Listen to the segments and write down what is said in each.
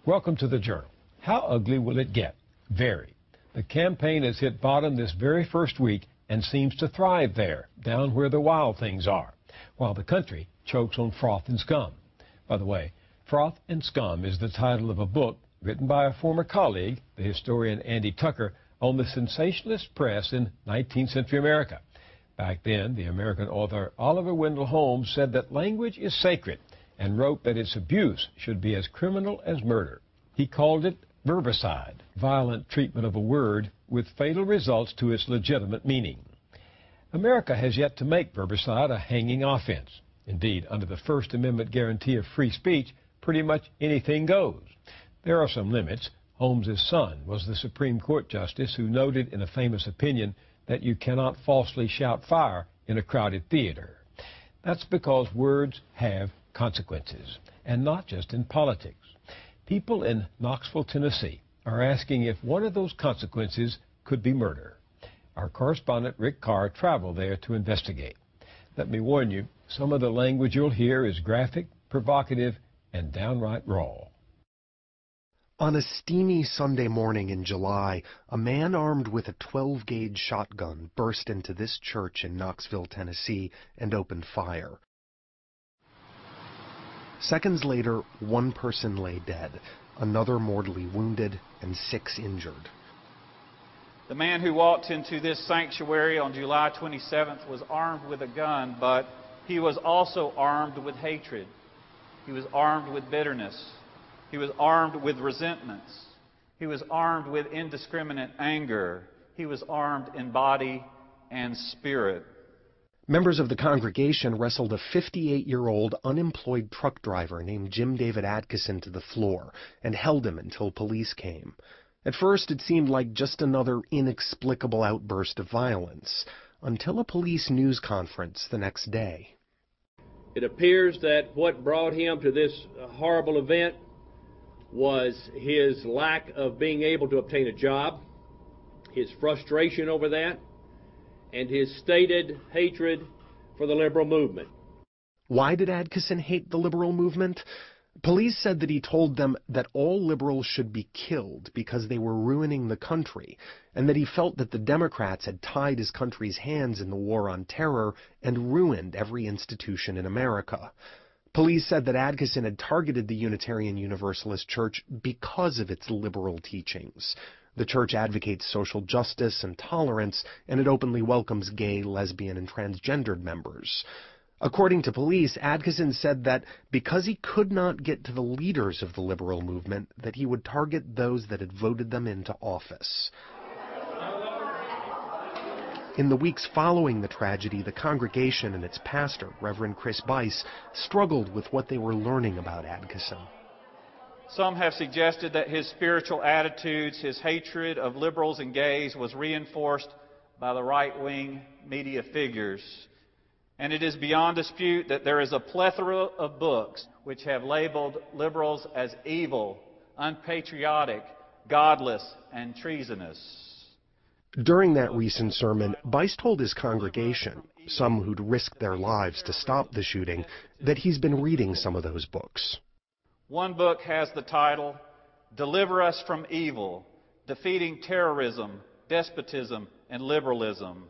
Welcome to the Journal. How ugly will it get? Very. The campaign has hit bottom this very first week and seems to thrive there, down where the wild things are, while the country chokes on froth and scum. By the way, Froth and Scum is the title of a book written by a former colleague, the historian Andy Tucker, on the sensationalist press in 19th century America. Back then, the American author Oliver Wendell Holmes said that language is sacred and wrote that its abuse should be as criminal as murder. He called it verbicide, violent treatment of a word with fatal results to its legitimate meaning. America has yet to make verbicide a hanging offense. Indeed, under the First Amendment guarantee of free speech, pretty much anything goes. There are some limits. Holmes's son was the Supreme Court justice who noted in a famous opinion that you cannot falsely shout fire in a crowded theater. That's because words have consequences, and not just in politics. People in Knoxville, Tennessee are asking if one of those consequences could be murder. Our correspondent Rick Carr traveled there to investigate. Let me warn you, some of the language you'll hear is graphic, provocative, and downright raw. On a steamy Sunday morning in July, a man armed with a 12-gauge shotgun burst into this church in Knoxville, Tennessee, and opened fire. Seconds later, one person lay dead, another mortally wounded, and 6 injured. The man who walked into this sanctuary on July 27th was armed with a gun, but he was also armed with hatred. He was armed with bitterness. He was armed with resentments. He was armed with indiscriminate anger. He was armed in body and spirit. Members of the congregation wrestled a 58-year-old unemployed truck driver named Jim David Adkison to the floor and held him until police came. At first, it seemed like just another inexplicable outburst of violence, until a police news conference the next day. It appears that what brought him to this horrible event was his lack of being able to obtain a job, his frustration over that, and his stated hatred for the liberal movement. Why did Adkison hate the liberal movement? Police said that he told them that all liberals should be killed because they were ruining the country, and that he felt that the Democrats had tied his country's hands in the war on terror and ruined every institution in America. Police said that Adkison had targeted the Unitarian Universalist Church because of its liberal teachings. The church advocates social justice and tolerance, and it openly welcomes gay, lesbian, and transgendered members. According to police, Adkison said that because he could not get to the leaders of the liberal movement, that he would target those that had voted them into office. In the weeks following the tragedy, the congregation and its pastor, Reverend Chris Bice, struggled with what they were learning about Adkison. Some have suggested that his spiritual attitudes, his hatred of liberals and gays, was reinforced by the right-wing media figures. And it is beyond dispute that there is a plethora of books which have labeled liberals as evil, unpatriotic, godless, and treasonous. During that recent sermon, Bice told his congregation, some who'd risked their lives to stop the shooting, that he's been reading some of those books. One book has the title, Deliver Us from Evil, Defeating Terrorism, Despotism, and Liberalism.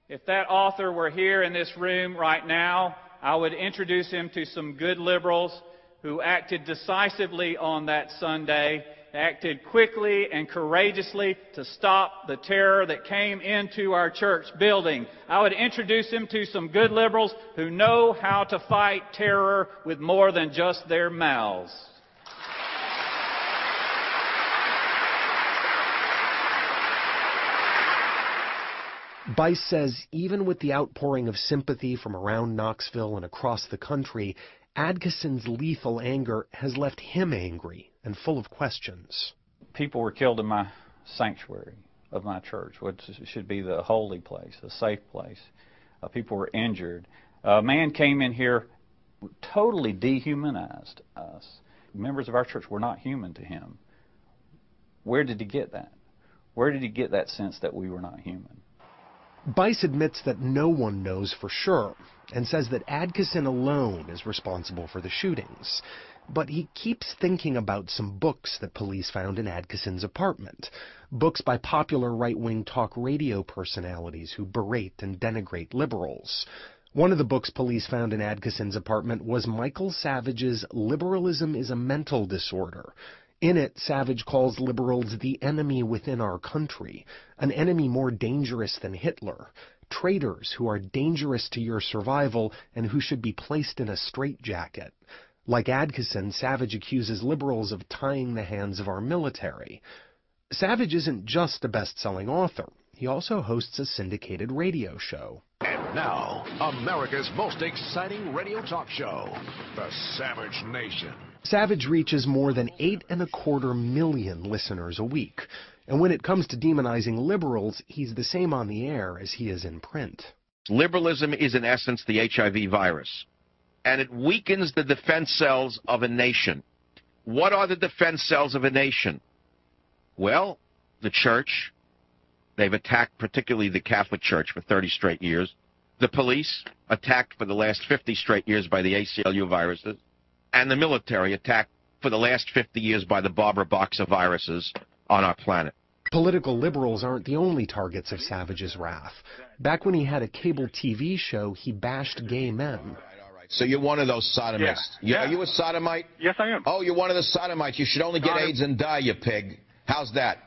If that author were here in this room right now, I would introduce him to some good liberals who acted decisively on that Sunday, acted quickly and courageously to stop the terror that came into our church building. I would introduce him to some good liberals who know how to fight terror with more than just their mouths. Bice says even with the outpouring of sympathy from around Knoxville and across the country, Adkison's lethal anger has left him angry and full of questions. People were killed in my sanctuary of my church, which should be the holy place, a safe place. People were injured. A man came in here, totally dehumanized us. Members of our church were not human to him. Where did he get that? Where did he get that sense that we were not human? Bice admits that no one knows for sure and says that Adkison alone is responsible for the shootings. but he keeps thinking about some books that police found in Adkisson's apartment. Books by popular right-wing talk radio personalities who berate and denigrate liberals. One of the books police found in Adkisson's apartment was Michael Savage's Liberalism is a Mental Disorder. In it, Savage calls liberals the enemy within our country, an enemy more dangerous than Hitler, traitors who are dangerous to your survival and who should be placed in a straitjacket. Like Adkisson, Savage accuses liberals of tying the hands of our military. Savage isn't just a best-selling author. He also hosts a syndicated radio show. And now, America's most exciting radio talk show, The Savage Nation. Savage reaches more than 8.25 million listeners a week. And when it comes to demonizing liberals, he's the same on the air as he is in print. Liberalism is in essence the HIV virus, and it weakens the defense cells of a nation. What are the defense cells of a nation? Well, the church. They've attacked particularly the Catholic Church for 30 straight years. The police, attacked for the last 50 straight years by the ACLU viruses. And the military, attacked for the last 50 years by the Barbara Boxer viruses on our planet. Political liberals aren't the only targets of Savage's wrath. Back when he had a cable TV show, he bashed gay men. So you're one of those sodomites. Yeah. Are you a sodomite? Yes, I am. Oh, you're one of the sodomites. You should only get AIDS and die, you pig. How's that?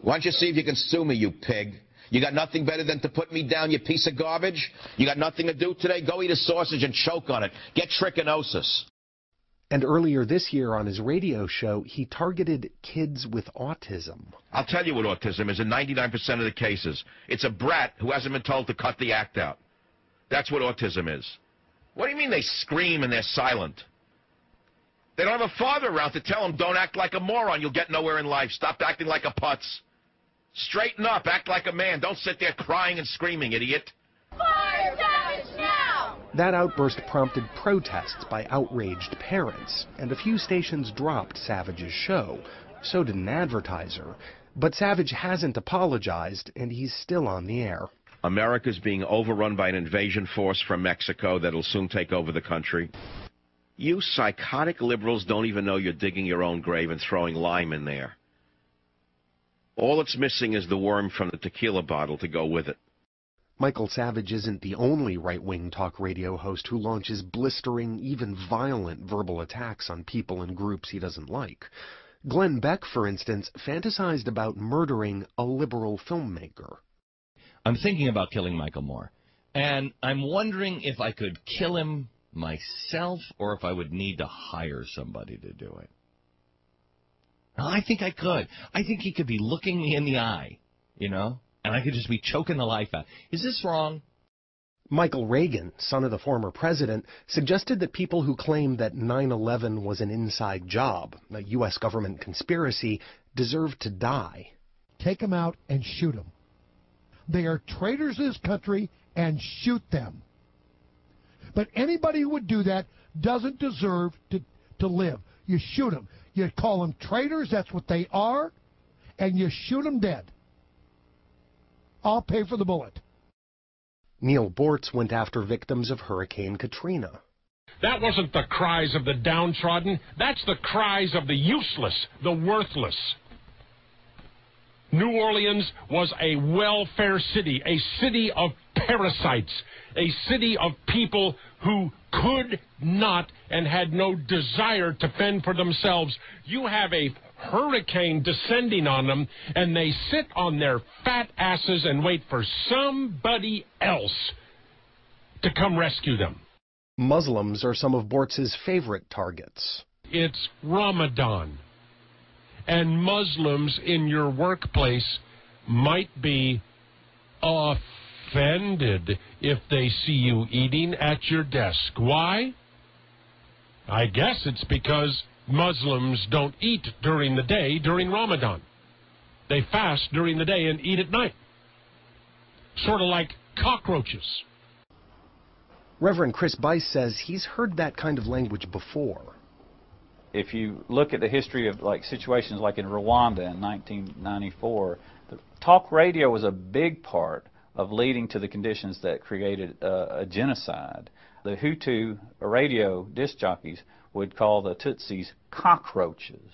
Why don't you see if you can sue me, you pig? You got nothing better than to put me down, you piece of garbage? You got nothing to do today? Go eat a sausage and choke on it. Get trichinosis. And earlier this year on his radio show, he targeted kids with autism. I'll tell you what autism is in 99% of the cases. It's a brat who hasn't been told to cut the act out. That's what autism is. What do you mean they scream and they're silent? They don't have a father around to tell them, don't act like a moron, you'll get nowhere in life. Stop acting like a putz. Straighten up, act like a man. Don't sit there crying and screaming, idiot. Fire Savage now! That outburst prompted protests by outraged parents, and a few stations dropped Savage's show. So did an advertiser. But Savage hasn't apologized, and he's still on the air. America's being overrun by an invasion force from Mexico that'll soon take over the country. You psychotic liberals don't even know you're digging your own grave and throwing lime in there. All it's missing is the worm from the tequila bottle to go with it. Michael Savage isn't the only right-wing talk radio host who launches blistering, even violent verbal attacks on people and groups he doesn't like. Glenn Beck, for instance, fantasized about murdering a liberal filmmaker. I'm thinking about killing Michael Moore, and I'm wondering if I could kill him myself or if I would need to hire somebody to do it. I think I could. I think he could be looking me in the eye, you know, and I could just be choking the life out. Is this wrong? Michael Reagan, son of the former president, suggested that people who claim that 9/11 was an inside job, a U.S. government conspiracy, deserve to die. Take them out and shoot them. They are traitors to this country, and shoot them. But anybody who would do that doesn't deserve to live. You shoot them. You call them traitors, that's what they are, and you shoot them dead. I'll pay for the bullet. Neil Bortz went after victims of Hurricane Katrina. That wasn't the cries of the downtrodden. That's the cries of the useless, the worthless. New Orleans was a welfare city, a city of parasites, a city of people who could not and had no desire to fend for themselves. You have a hurricane descending on them, and they sit on their fat asses and wait for somebody else to come rescue them. Muslims are some of Bortz's favorite targets. It's Ramadan, and Muslims in your workplace might be offended if they see you eating at your desk. Why? I guess it's because Muslims don't eat during the day during Ramadan. They fast during the day and eat at night. Sort of like cockroaches. Reverend Chris Bice says he's heard that kind of language before. If you look at the history of situations like in Rwanda in 1994, the talk radio was a big part of leading to the conditions that created a genocide. the Hutu radio disc jockeys would call the Tutsis cockroaches.